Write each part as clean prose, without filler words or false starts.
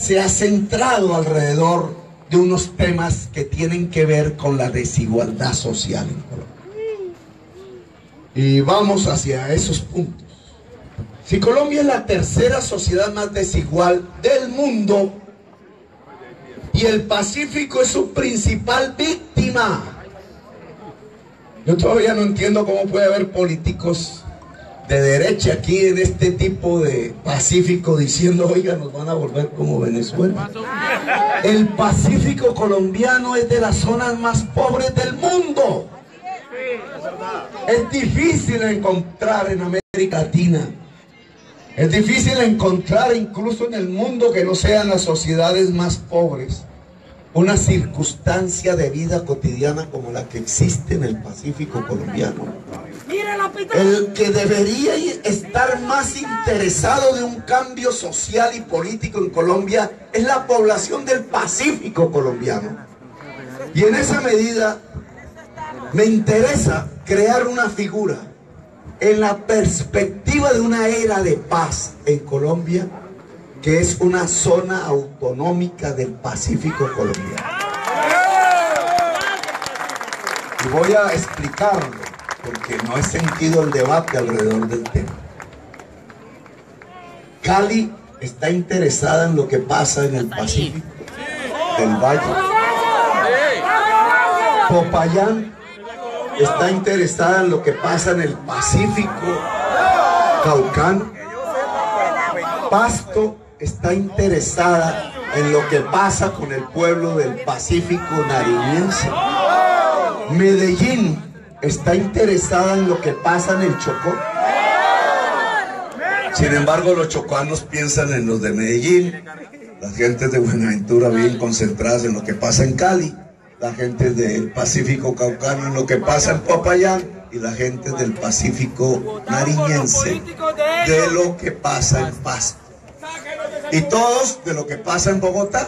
se ha centrado alrededor de unos temas que tienen que ver con la desigualdad social en Colombia. Y vamos hacia esos puntos. Si Colombia es la tercera sociedad más desigual del mundo y el Pacífico es su principal víctima, yo todavía no entiendo cómo puede haber políticos de derecha aquí en este tipo de Pacífico diciendo, oiga, nos van a volver como Venezuela. El Pacífico colombiano es de las zonas más pobres del mundo. Es difícil encontrar en América Latina, es difícil encontrar incluso en el mundo que no sean las sociedades más pobres, una circunstancia de vida cotidiana como la que existe en el Pacífico colombiano. El que debería estar más interesado de un cambio social y político en Colombia es la población del Pacífico colombiano. Y en esa medida me interesa crear una figura en la perspectiva de una era de paz en Colombia, que es una zona autonómica del Pacífico colombiano. Y voy a explicarlo, porque no he sentido el debate alrededor del tema. Cali está interesada en lo que pasa en el Pacífico del Valle. Popayán está interesada en lo que pasa en el Pacífico Caucano. Pasto está interesada en lo que pasa con el pueblo del Pacífico nariñense. Medellín está interesada en lo que pasa en el Chocó. Sin embargo, los chocuanos piensan en los de Medellín, las gentes de Buenaventura bien concentradas en lo que pasa en Cali, la gente del Pacífico Caucano en lo que pasa en Popayán y la gente del Pacífico nariñense de lo que pasa en Pasto. Y todos de lo que pasa en Bogotá.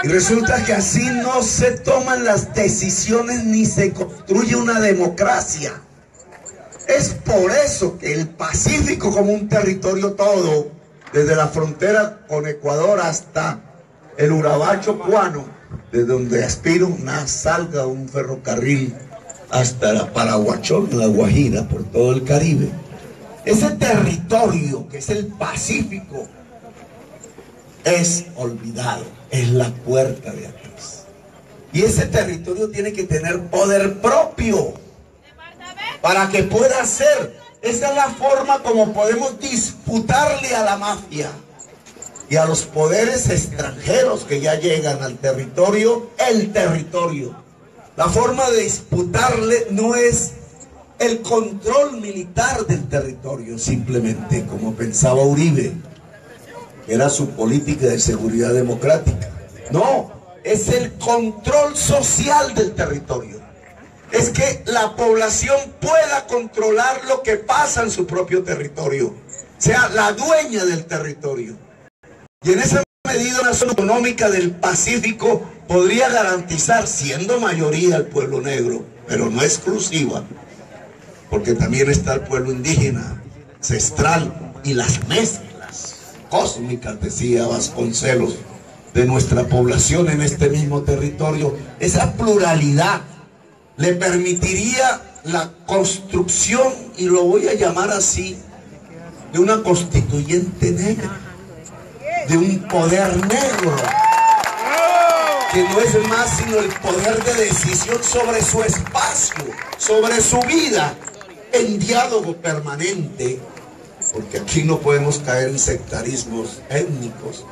Y resulta que así no se toman las decisiones ni se construye una democracia. Es por eso que el Pacífico como un territorio todo, desde la frontera con Ecuador hasta el Urabá chocuano, de donde aspiro salga un ferrocarril hasta la Paraguachón, la Guajira, por todo el Caribe. Ese territorio que es el Pacífico es olvidado, es la puerta de atrás. Y ese territorio tiene que tener poder propio para que pueda ser. Esa es la forma como podemos disputarle a la mafia y a los poderes extranjeros que ya llegan al territorio, el territorio. La forma de disputarle no es el control militar del territorio, simplemente como pensaba Uribe, que era su política de seguridad democrática. No, es el control social del territorio. Es que la población pueda controlar lo que pasa en su propio territorio, sea la dueña del territorio. Y en esa medida una zona económica del Pacífico podría garantizar, siendo mayoría el pueblo negro, pero no exclusiva, porque también está el pueblo indígena, ancestral, y las mezclas cósmicas, decía Vasconcelos, de nuestra población en este mismo territorio. Esa pluralidad le permitiría la construcción, y lo voy a llamar así, de una constituyente negra, de un poder negro, que no es más sino el poder de decisión sobre su espacio, sobre su vida, en diálogo permanente, porque aquí no podemos caer en sectarismos étnicos,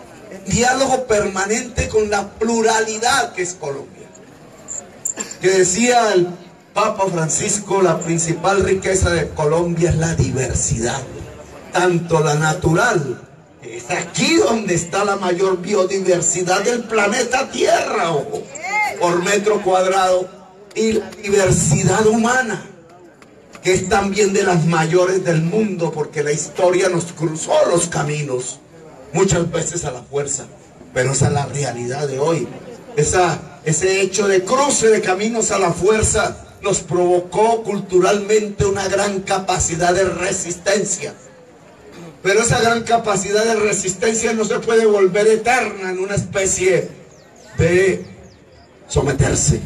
diálogo permanente con la pluralidad que es Colombia. Que decía el Papa Francisco, la principal riqueza de Colombia es la diversidad, tanto la natural, que es aquí donde está la mayor biodiversidad del planeta Tierra, ojo, por metro cuadrado, y la diversidad humana, que es también de las mayores del mundo, porque la historia nos cruzó los caminos, muchas veces a la fuerza, pero esa es la realidad de hoy. Ese hecho de cruce de caminos a la fuerza nos provocó culturalmente una gran capacidad de resistencia. Pero esa gran capacidad de resistencia no se puede volver eterna en una especie de someterse,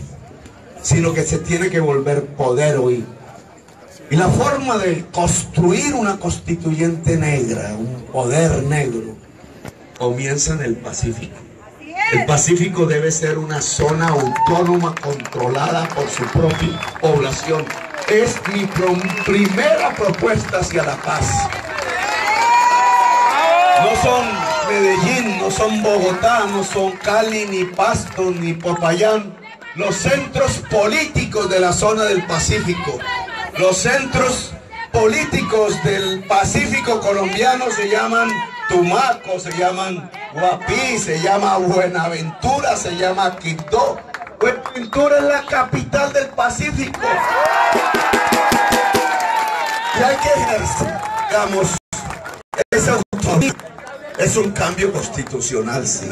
sino que se tiene que volver poder hoy. Y la forma de construir una constituyente negra, un poder negro, comienza en el Pacífico. El Pacífico debe ser una zona autónoma controlada por su propia población. Es mi primera propuesta hacia la paz. No son Medellín, no son Bogotá, no son Cali, ni Pasto, ni Popayán. Los centros políticos de la zona del Pacífico, los centros políticos del Pacífico colombiano se llaman Tumaco, se llaman Guapí, se llama Buenaventura, se llama Quito. Buenaventura es la capital del Pacífico. Y hay que ejercer, digamos, esa autonomía. Es un cambio constitucional, sí.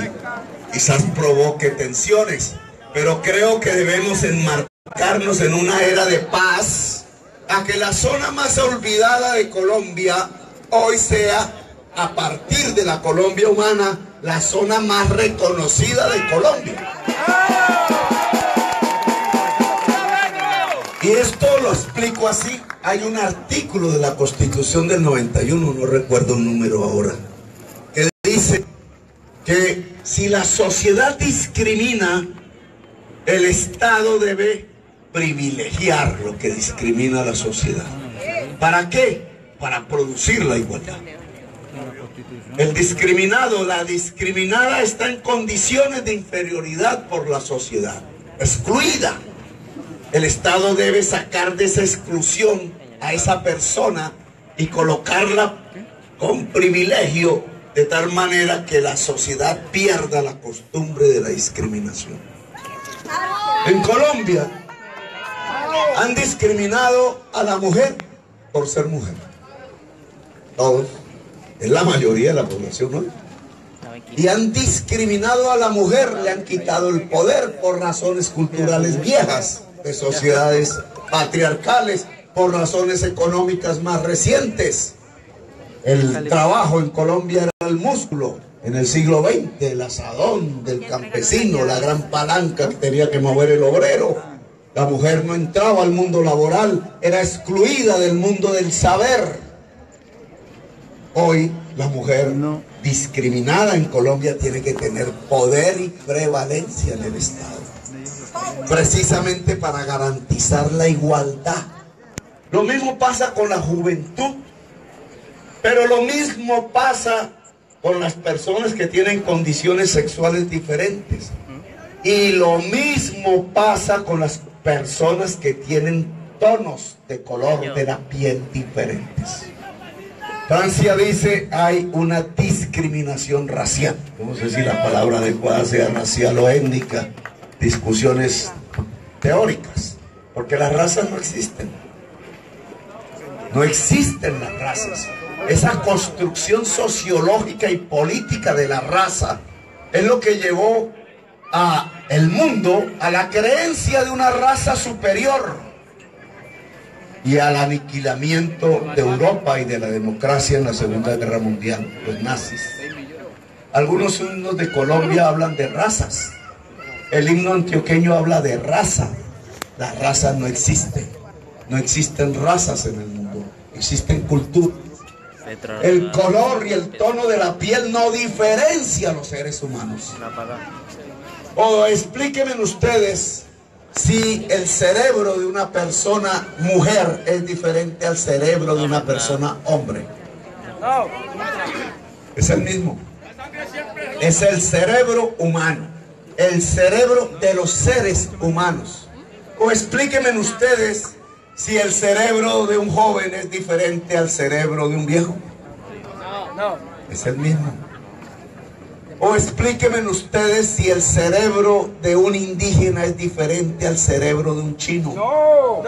Quizás provoque tensiones, pero creo que debemos enmarcarnos en una era de paz, a que la zona más olvidada de Colombia hoy sea, a partir de la Colombia humana, la zona más reconocida de Colombia. Y esto lo explico así. Hay un artículo de la Constitución del 91, no recuerdo el número ahora, que dice que si la sociedad discrimina, el Estado debe privilegiar lo que discrimina a la sociedad. ¿Para qué? Para producir la igualdad. El discriminado, la discriminada está en condiciones de inferioridad por la sociedad, excluida. El Estado debe sacar de esa exclusión a esa persona y colocarla con privilegio, de tal manera que la sociedad pierda la costumbre de la discriminación. En Colombia han discriminado a la mujer por ser mujer. Todos, es la mayoría de la población, ¿no? Y han discriminado a la mujer, le han quitado el poder por razones culturales viejas, de sociedades patriarcales, por razones económicas más recientes. El trabajo en Colombia era el músculo. En el siglo XX, el asadón del campesino, la gran palanca que tenía que mover el obrero. La mujer no entraba al mundo laboral, era excluida del mundo del saber. Hoy la mujer discriminada en Colombia tiene que tener poder y prevalencia en el Estado, precisamente para garantizar la igualdad. Lo mismo pasa con la juventud, pero lo mismo pasa con las personas que tienen condiciones sexuales diferentes. Y lo mismo pasa con las personas que tienen tonos de color de la piel diferentes. Francia dice hay una discriminación racial. No sé si la palabra adecuada sea racial o étnica. Discusiones teóricas, porque las razas no existen. No existen las razas. Esa construcción sociológica y política de la raza es lo que llevó a el mundo a la creencia de una raza superior y al aniquilamiento de Europa y de la democracia en la Segunda Guerra Mundial, los nazis. Algunos himnos de Colombia hablan de razas. El himno antioqueño habla de raza. Las razas no existen. No existen razas en el mundo. Existen culturas. El color y el tono de la piel no diferencia a los seres humanos. O explíquenme ustedes si el cerebro de una persona mujer es diferente al cerebro de una persona hombre. Es el mismo. Es el cerebro humano. El cerebro de los seres humanos. O explíquenme ustedes si el cerebro de un joven es diferente al cerebro de un viejo. No. Es el mismo. O explíquenme ustedes si el cerebro de un indígena es diferente al cerebro de un chino. No.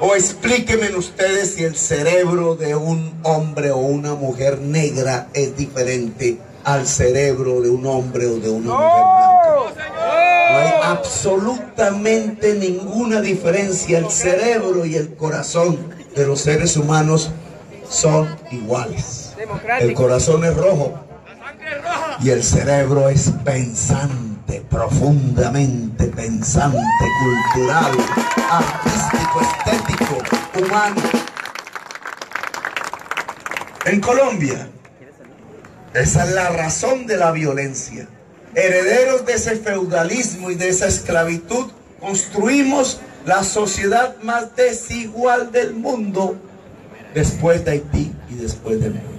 O explíquenme ustedes si el cerebro de un hombre o una mujer negra es diferente al cerebro de un hombre o de una mujer blanca. No hay absolutamente ninguna diferencia. El cerebro y el corazón de los seres humanos son iguales. El corazón es rojo y el cerebro es pensante, profundamente pensante, cultural, artístico, estético, humano. En Colombia, esa es la razón de la violencia. Herederos de ese feudalismo y de esa esclavitud, construimos la sociedad más desigual del mundo después de Haití y después de México.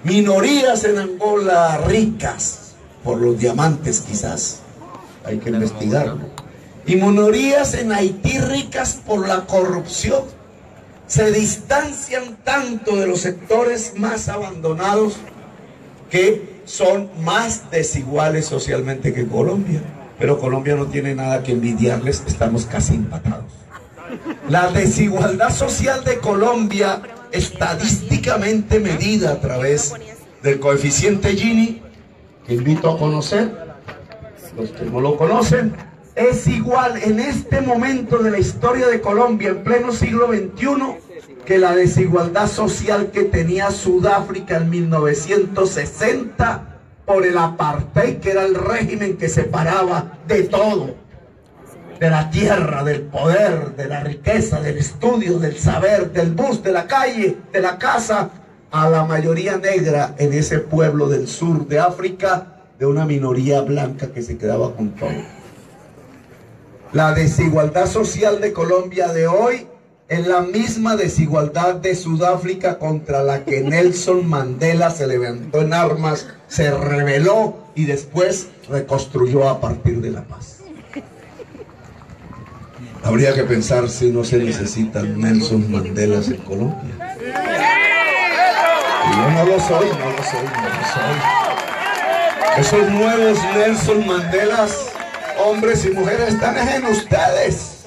Minorías en Angola ricas por los diamantes, quizás, hay que investigarlo. Y minorías en Haití ricas por la corrupción. Se distancian tanto de los sectores más abandonados que son más desiguales socialmente que Colombia. Pero Colombia no tiene nada que envidiarles, estamos casi empatados. La desigualdad social de Colombia, estadísticamente medida a través del coeficiente Gini, que invito a conocer, los que no lo conocen, es igual en este momento de la historia de Colombia, en pleno siglo XXI, que la desigualdad social que tenía Sudáfrica en 1960 por el apartheid, que era el régimen que separaba de todo, de la tierra, del poder, de la riqueza, del estudio, del saber, del bus, de la calle, de la casa, a la mayoría negra en ese pueblo del sur de África, de una minoría blanca que se quedaba con todo. La desigualdad social de Colombia de hoy es la misma desigualdad de Sudáfrica contra la que Nelson Mandela se levantó en armas, se rebeló y después reconstruyó a partir de la paz. Habría que pensar si no se necesitan Nelson Mandelas en Colombia. Y yo no lo soy. Esos nuevos Nelson Mandelas, hombres y mujeres, están en ustedes.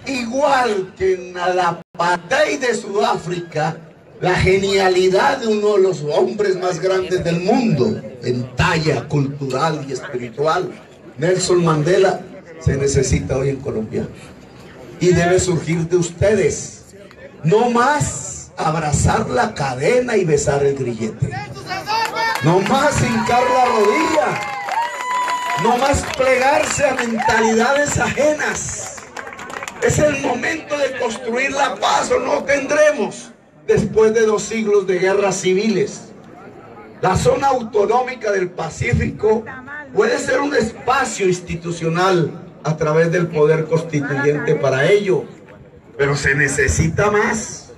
Igual que en la apartheid de Sudáfrica, la genialidad de uno de los hombres más grandes del mundo, en talla cultural y espiritual, Nelson Mandela, se necesita hoy en Colombia. Y debe surgir de ustedes. No más abrazar la cadena y besar el grillete. No más hincar la rodilla. No más plegarse a mentalidades ajenas. Es el momento de construir la paz, o no tendremos, después de 2 siglos de guerras civiles. La zona autonómica del Pacífico puede ser un espacio institucional a través del poder constituyente para ello, pero se necesita más.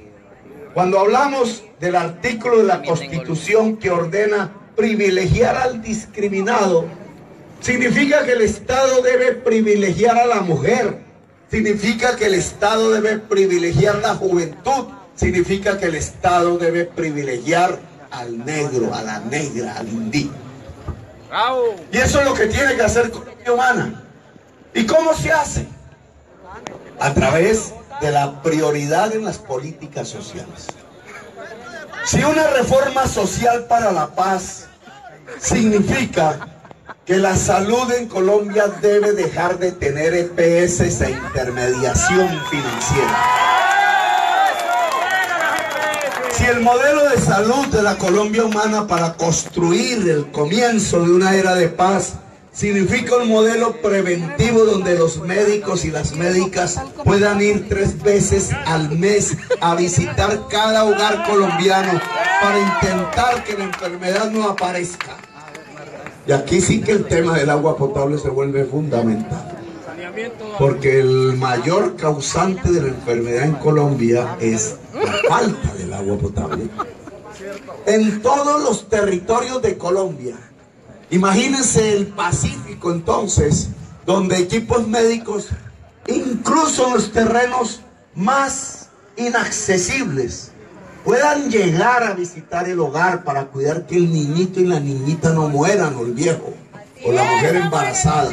Cuando hablamos del artículo de la Constitución que ordena privilegiar al discriminado, significa que el Estado debe privilegiar a la mujer, significa que el Estado debe privilegiar la juventud, significa que el Estado debe privilegiar al negro, a la negra, al indígena. Y eso es lo que tiene que hacer Colombia Humana. ¿Y cómo se hace? A través de la prioridad en las políticas sociales. Si una reforma social para la paz significa que la salud en Colombia debe dejar de tener EPS e intermediación financiera. Si el modelo de salud de la Colombia Humana para construir el comienzo de una era de paz significa un modelo preventivo donde los médicos y las médicas puedan ir 3 veces al mes a visitar cada hogar colombiano para intentar que la enfermedad no aparezca. Y aquí sí que el tema del agua potable se vuelve fundamental, porque el mayor causante de la enfermedad en Colombia es la falta del agua potable. En todos los territorios de Colombia, imagínense el Pacífico entonces, donde equipos médicos, incluso en los terrenos más inaccesibles, puedan llegar a visitar el hogar para cuidar que el niñito y la niñita no mueran, o el viejo, o la mujer embarazada,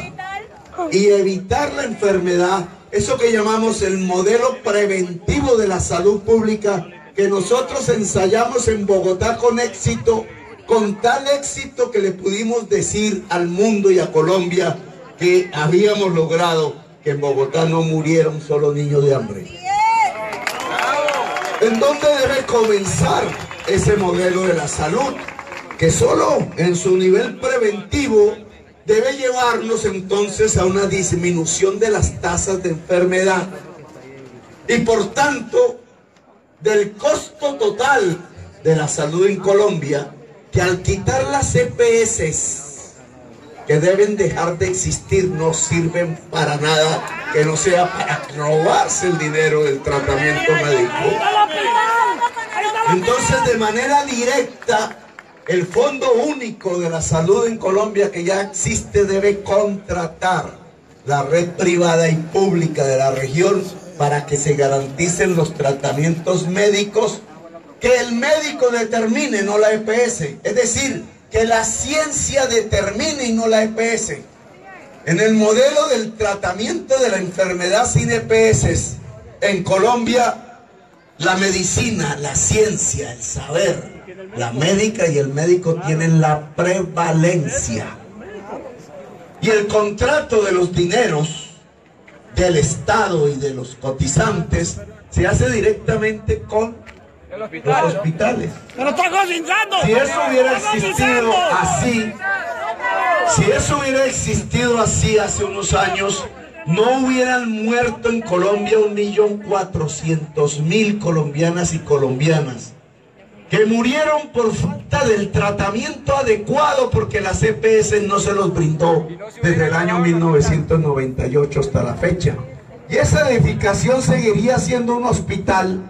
y evitar la enfermedad. Eso que llamamos el modelo preventivo de la salud pública, que nosotros ensayamos en Bogotá con éxito, con tal éxito que le pudimos decir al mundo y a Colombia que habíamos logrado que en Bogotá no muriera un solo niño de hambre. ¿En dónde debe comenzar ese modelo de la salud? Que solo en su nivel preventivo debe llevarnos entonces a una disminución de las tasas de enfermedad y por tanto del costo total de la salud en Colombia, que al quitar las EPS que deben dejar de existir, no sirven para nada que no sea para robarse el dinero del tratamiento médico. Entonces, de manera directa, el Fondo Único de la Salud en Colombia, que ya existe, debe contratar la red privada y pública de la región para que se garanticen los tratamientos médicos que el médico determine, no la EPS. Es decir, que la ciencia determine y no la EPS. En el modelo del tratamiento de la enfermedad sin EPS en Colombia, la medicina, la ciencia, el saber, la médica y el médico tienen la prevalencia. Y el contrato de los dineros del Estado y de los cotizantes se hace directamente con los hospitales. ¡Pero está cocinando! Si eso hubiera existido así, hace unos años, no hubieran muerto en Colombia 1.400.000 colombianas y colombianas que murieron por falta del tratamiento adecuado porque las EPS no se los brindó desde el año 1998 hasta la fecha. Y esa edificación seguiría siendo un hospital,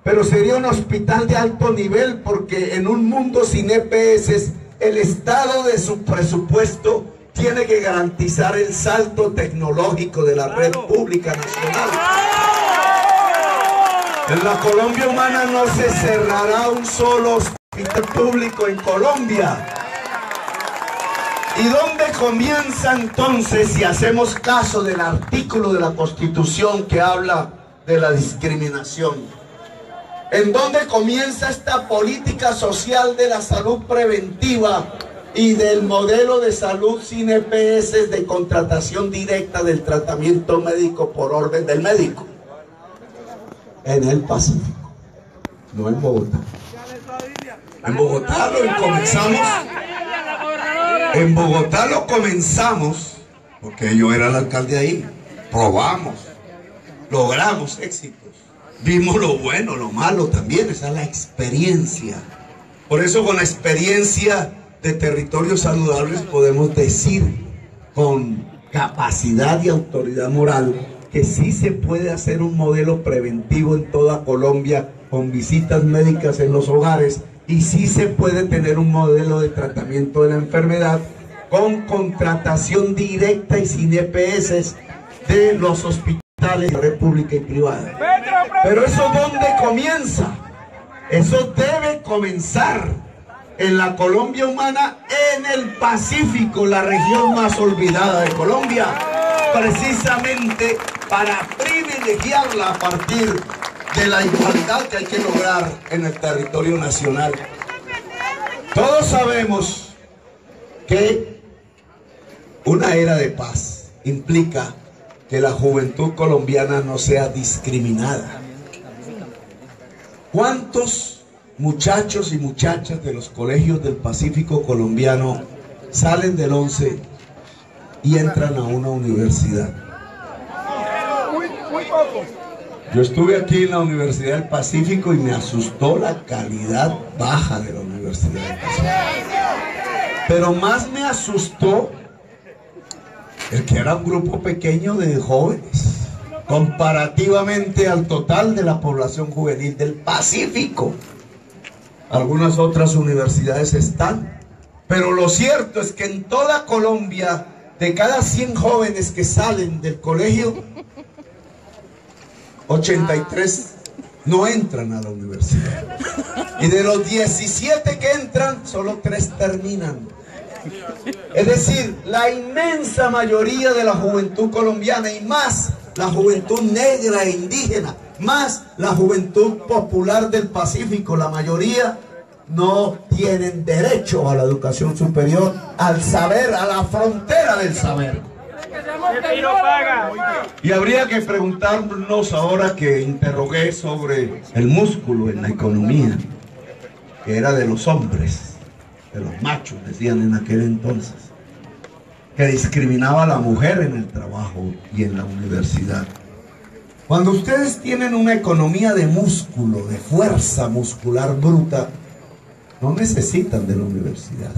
pero sería un hospital de alto nivel, porque en un mundo sin EPS, el Estado de su presupuesto tiene que garantizar el salto tecnológico de la red pública nacional. En la Colombia humana no se cerrará un solo hospital público en Colombia. ¿Y dónde comienza entonces, si hacemos caso del artículo de la Constitución que habla de la discriminación? ¿En dónde comienza esta política social de la salud preventiva y del modelo de salud sin EPS de contratación directa del tratamiento médico por orden del médico? En el Pacífico, no en Bogotá. En Bogotá lo comenzamos porque yo era el alcalde ahí. Probamos, logramos éxitos, vimos lo bueno, lo malo también. Esa es la experiencia. Por eso, con la experiencia de territorios saludables podemos decir con capacidad y autoridad moral que sí se puede hacer un modelo preventivo en toda Colombia con visitas médicas en los hogares, y sí se puede tener un modelo de tratamiento de la enfermedad con contratación directa y sin EPS de los hospitales de red pública y privada. Pero ¿eso dónde comienza? Eso debe comenzar en la Colombia humana, en el Pacífico, la región más olvidada de Colombia, precisamente para privilegiarla a partir de la igualdad que hay que lograr en el territorio nacional. Todos sabemos que una era de paz implica que la juventud colombiana no sea discriminada. ¿Cuántos muchachos y muchachas de los colegios del Pacífico colombiano salen del 11 y entran a una universidad? Muy poco. Yo estuve aquí en la Universidad del Pacífico y me asustó la calidad baja de la Universidad del Pacífico. Pero más me asustó el que era un grupo pequeño de jóvenes, comparativamente al total de la población juvenil del Pacífico. Algunas otras universidades están, pero lo cierto es que en toda Colombia, de cada 100 jóvenes que salen del colegio, 83 no entran a la universidad. Y de los 17 que entran, solo 3 terminan. Es decir, la inmensa mayoría de la juventud colombiana, y más la juventud negra e indígena, más la juventud popular del Pacífico, la mayoría no tienen derecho a la educación superior, al saber, a la frontera del saber. Y habría que preguntarnos ahora que interrogué sobre el músculo en la economía, que era de los hombres, de los machos, decían en aquel entonces, que discriminaba a la mujer en el trabajo y en la universidad. Cuando ustedes tienen una economía de músculo, de fuerza muscular bruta, no necesitan de la universidad.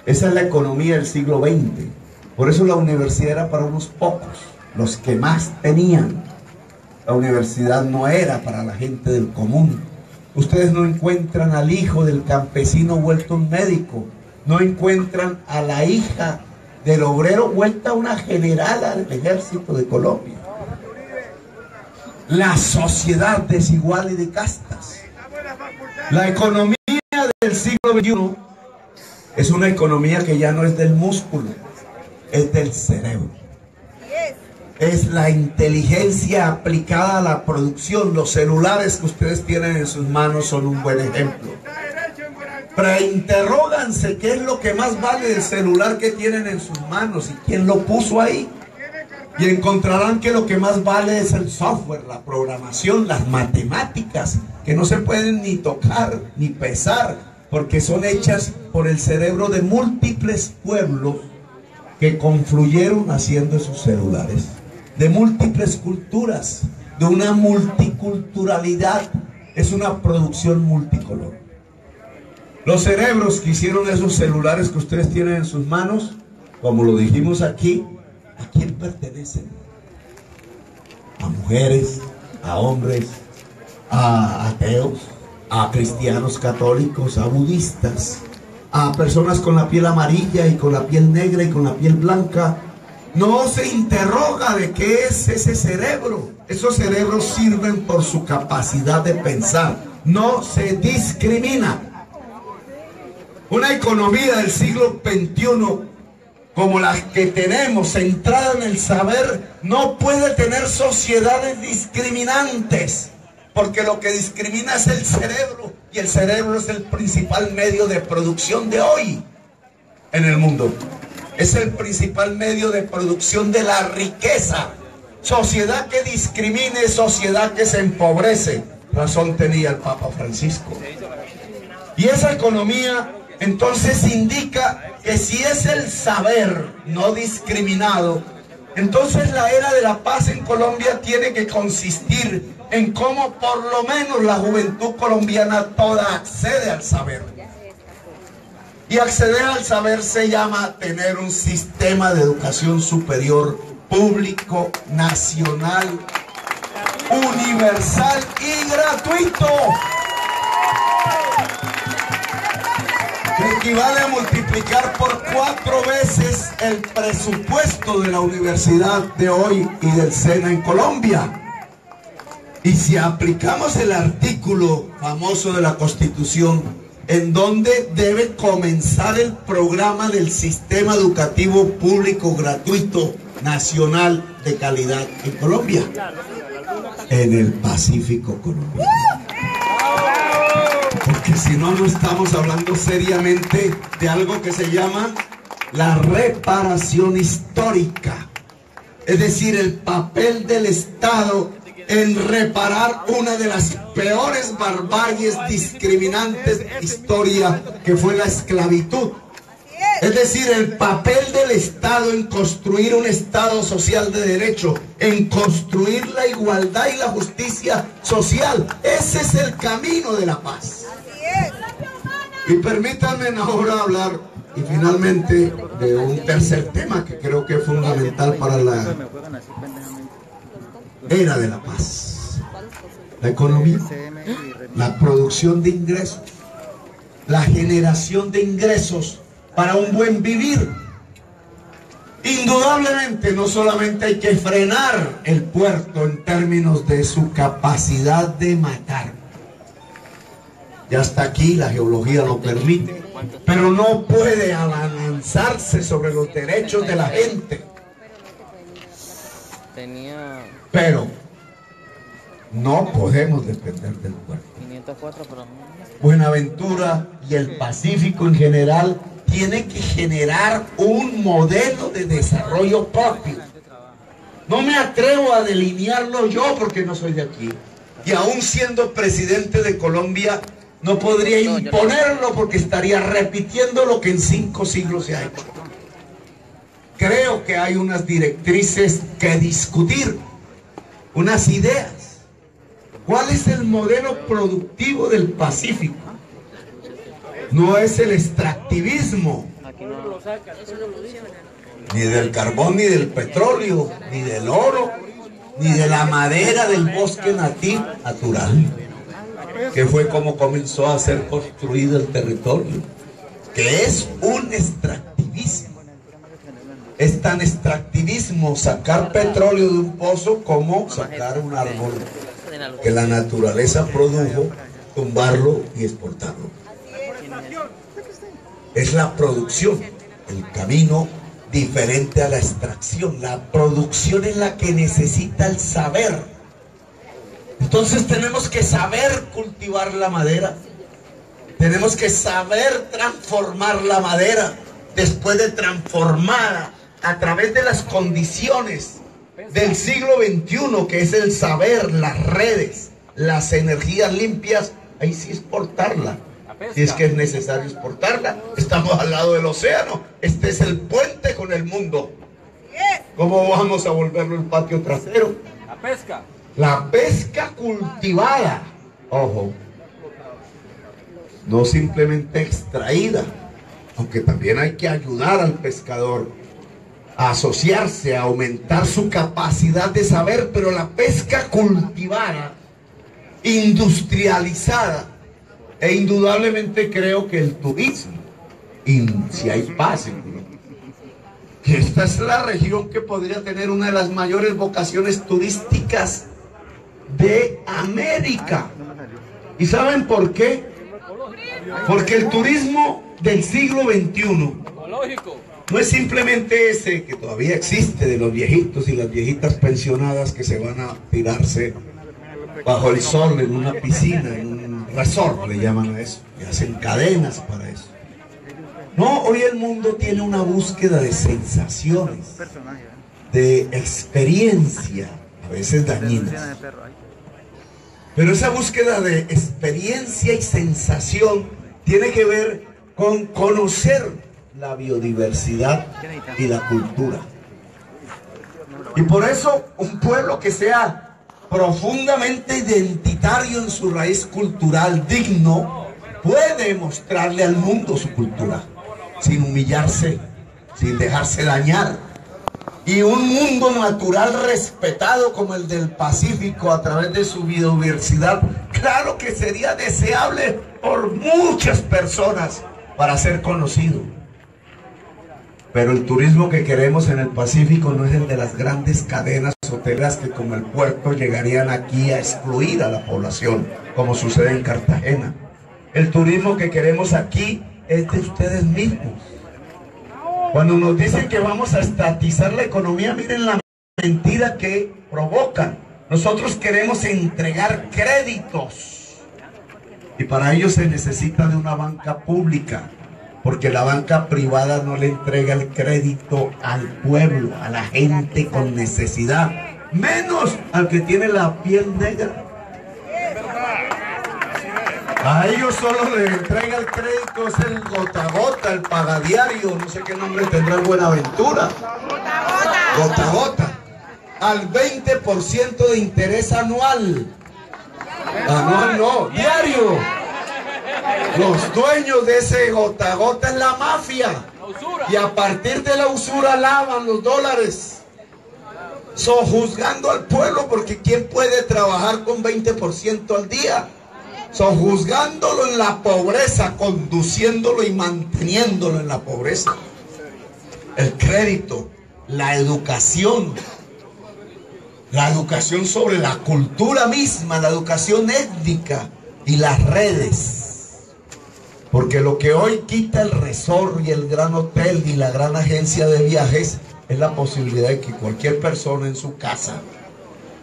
Esa es la economía del siglo XX. Por eso la universidad era para unos pocos, los que más tenían. La universidad no era para la gente del común. Ustedes no encuentran al hijo del campesino vuelto un médico, no encuentran a la hija del obrero vuelta una general al ejército de Colombia. La sociedad desigual y de castas. La economía del siglo XXI es una economía que ya no es del músculo, es del cerebro. Es la inteligencia aplicada a la producción. Los celulares que ustedes tienen en sus manos son un buen ejemplo. Preinterróganse qué es lo que más vale del celular que tienen en sus manos y quién lo puso ahí. Y encontrarán que lo que más vale es el software, la programación, las matemáticas, que no se pueden ni tocar ni pesar, porque son hechas por el cerebro de múltiples pueblos que confluyeron haciendo esos celulares, de múltiples culturas, de una multiculturalidad. Es una producción multicolor. Los cerebros que hicieron esos celulares que ustedes tienen en sus manos, como lo dijimos aquí, ¿a quién pertenecen? A mujeres, a hombres, a ateos, a cristianos católicos, a budistas, a personas con la piel amarilla y con la piel negra y con la piel blanca. No se interroga de qué es ese cerebro. Esos cerebros sirven por su capacidad de pensar. No se discrimina. Una economía del siglo XXI como la que tenemos, centrada en el saber, no puede tener sociedades discriminantes, porque lo que discrimina es el cerebro, y el cerebro es el principal medio de producción de hoy en el mundo. Es el principal medio de producción de la riqueza. Sociedad que discrimine, sociedad que se empobrece. Razón tenía el Papa Francisco. Y esa economía entonces indica que si es el saber no discriminado, entonces la era de la paz en Colombia tiene que consistir en cómo por lo menos la juventud colombiana toda accede al saber. Y acceder al saber se llama tener un sistema de educación superior público, nacional, universal y gratuito. Que equivale a multiplicar por 4 veces el presupuesto de la universidad de hoy y del SENA en Colombia. Y si aplicamos el artículo famoso de la Constitución, en donde debe comenzar el programa del sistema educativo público gratuito nacional de calidad en Colombia, en el Pacífico colombiano. Porque si no, no estamos hablando seriamente de algo que se llama la reparación histórica. Es decir, el papel del Estado en reparar una de las peores barbaries discriminantes de la historia, que fue la esclavitud. Es decir, el papel del Estado en construir un Estado social de derecho, en construir la igualdad y la justicia social. Ese es el camino de la paz. Y permítanme ahora hablar, y finalmente, de un tercer tema que creo que es fundamental para la era de la paz: la economía, la producción de ingresos, la generación de ingresos para un buen vivir. Indudablemente no solamente hay que frenar el puerto en términos de su capacidad de matar, ya hasta aquí la geología lo permite, pero no puede abalanzarse sobre los derechos de la gente. Pero no podemos depender del puerto. Buenaventura y el Pacífico en general tiene que generar un modelo de desarrollo propio. No me atrevo a delinearlo yo porque no soy de aquí. Y aún siendo presidente de Colombia, no podría imponerlo porque estaría repitiendo lo que en 5 siglos se ha hecho. Creo que hay unas directrices que discutir, unas ideas. ¿Cuál es el modelo productivo del Pacífico? No es el extractivismo, ni del carbón, ni del petróleo, ni del oro, ni de la madera del bosque nativo natural, que fue como comenzó a ser construido el territorio, que es un extractivismo. Es tan extractivismo sacar petróleo de un pozo como sacar un árbol que la naturaleza produjo, tumbarlo y exportarlo. Es la producción, el camino diferente a la extracción. La producción es la que necesita el saber. Entonces tenemos que saber cultivar la madera. Tenemos que saber transformar la madera después de transformada a través de las condiciones del siglo XXI, que es el saber, las redes, las energías limpias. Ahí sí exportarla. Si es que es necesario exportarla. Estamos al lado del océano. Este es el puente con el mundo. ¿Cómo vamos a volverlo el patio trasero? La pesca. La pesca cultivada. Ojo. No simplemente extraída. Aunque también hay que ayudar al pescador a asociarse, a aumentar su capacidad de saber. Pero la pesca cultivada, industrializada. E indudablemente creo que el turismo, y si hay paz, que esta es la región que podría tener una de las mayores vocaciones turísticas de América. ¿Y saben por qué? Porque el turismo del siglo XXI no es simplemente ese que todavía existe de los viejitos y las viejitas pensionadas que se van a tirarse bajo el sol en una piscina, en un resort le llaman a eso, y hacen cadenas para eso. No, hoy el mundo tiene una búsqueda de sensaciones, de experiencia, a veces dañinas. Pero esa búsqueda de experiencia y sensación tiene que ver con conocer la biodiversidad y la cultura. Y por eso un pueblo que sea profundamente identitario en su raíz cultural, digno, puede mostrarle al mundo su cultura, sin humillarse, sin dejarse dañar. Y un mundo natural respetado como el del Pacífico a través de su biodiversidad, claro que sería deseable por muchas personas para ser conocido. Pero el turismo que queremos en el Pacífico no es el de las grandes cadenas hoteleras que como el puerto llegarían aquí a excluir a la población, como sucede en Cartagena. El turismo que queremos aquí es de ustedes mismos. Cuando nos dicen que vamos a estatizar la economía, miren la mentira que provocan. Nosotros queremos entregar créditos y para ello se necesita de una banca pública. Porque la banca privada no le entrega el crédito al pueblo, a la gente con necesidad, menos al que tiene la piel negra. A ellos solo le entrega el crédito, es el gota a gota, el pagadiario, no sé qué nombre tendrá el Buenaventura. Gota a gota. Al 20% de interés anual. Anual no, diario. Los dueños de ese gota a gota es la mafia. Y a partir de la usura lavan los dólares. Sojuzgando al pueblo, porque ¿quién puede trabajar con 20% al día? Sojuzgándolo en la pobreza, conduciéndolo y manteniéndolo en la pobreza. El crédito, la educación sobre la cultura misma, la educación étnica y las redes. Porque lo que hoy quita el resort y el gran hotel y la gran agencia de viajes es la posibilidad de que cualquier persona en su casa,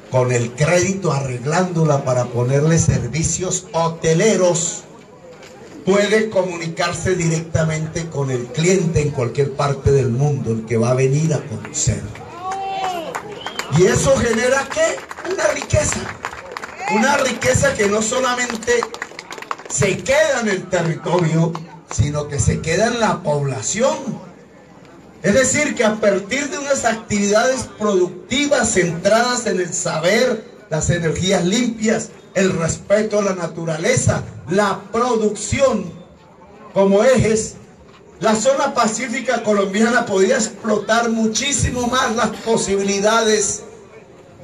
con el crédito arreglándola para ponerle servicios hoteleros, puede comunicarse directamente con el cliente en cualquier parte del mundo, el que va a venir a conocer. Y eso genera ¿qué? Una riqueza que no solamente se queda en el territorio, sino que se queda en la población. Es decir, que a partir de unas actividades productivas centradas en el saber, las energías limpias, el respeto a la naturaleza, la producción como ejes, la zona pacífica colombiana podría explotar muchísimo más las posibilidades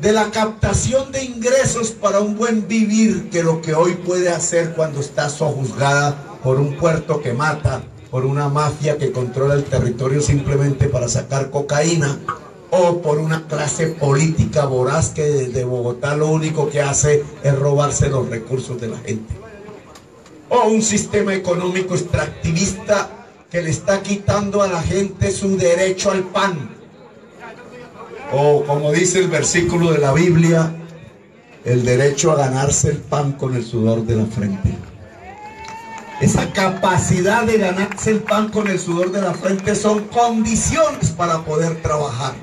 de la captación de ingresos para un buen vivir que lo que hoy puede hacer cuando está sojuzgada por un puerto que mata, por una mafia que controla el territorio simplemente para sacar cocaína, o por una clase política voraz que desde Bogotá lo único que hace es robarse los recursos de la gente, o un sistema económico extractivista que le está quitando a la gente su derecho al pan, o como dice el versículo de la Biblia, el derecho a ganarse el pan con el sudor de la frente. Esa capacidad de ganarse el pan con el sudor de la frente son condiciones para poder trabajar.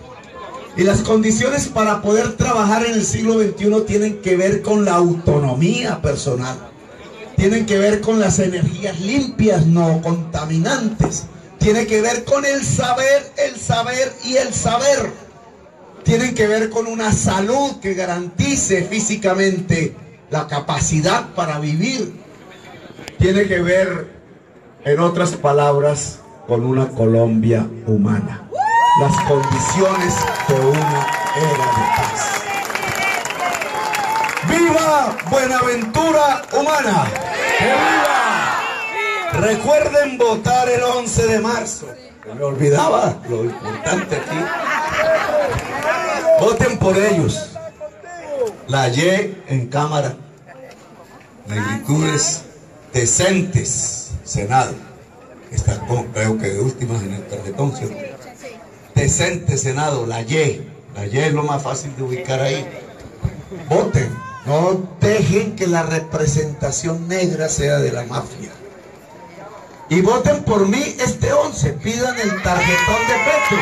Y las condiciones para poder trabajar en el siglo XXI tienen que ver con la autonomía personal. Tienen que ver con las energías limpias, no contaminantes. Tiene que ver con el saber y el saber. Tienen que ver con una salud que garantice físicamente la capacidad para vivir. Tiene que ver, en otras palabras, con una Colombia humana. Las condiciones de una era de paz. ¡Viva Buenaventura Humana! ¡Que viva! Recuerden votar el 11 de marzo. Me olvidaba lo importante aquí. Voten por ellos. La Y en Cámara. Negritudes decentes, Senado. Está creo que de últimas en el tarjetón, ¿cierto? Decente, Senado, la Y. La Y es lo más fácil de ubicar ahí. Voten. No dejen que la representación negra sea de la mafia. Y voten por mí este 11. Pidan el tarjetón de Petro.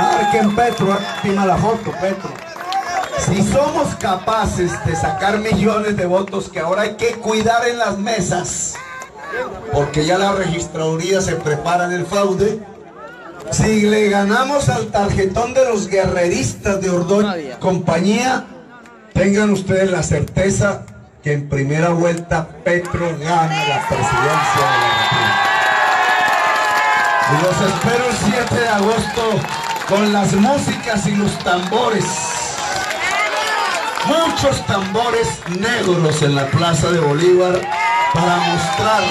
Marquen Petro, encima la foto, Petro. Si somos capaces de sacar millones de votos que ahora hay que cuidar en las mesas, porque ya la registraduría se prepara en el fraude, si le ganamos al tarjetón de los guerreristas de Ordóñez y compañía, tengan ustedes la certeza que en primera vuelta Petro gana la presidencia de la República. Y los espero el 7 de agosto con las músicas y los tambores. Muchos tambores negros en la Plaza de Bolívar para mostrar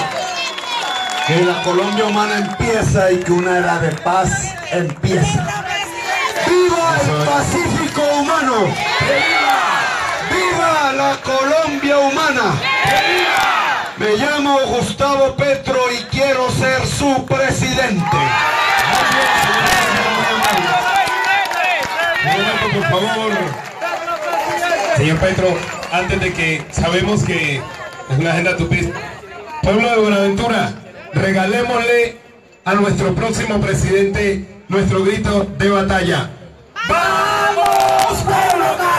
que la Colombia humana empieza y que una era de paz empieza. ¡Viva el Pacífico humano! ¡Viva la Colombia humana! Me llamo Gustavo Petro y quiero ser su presidente. Por favor, señor Petro, antes de que sabemos que es una agenda tupista, pueblo de Buenaventura, regalémosle a nuestro próximo presidente nuestro grito de batalla. ¡Vamos, pueblo!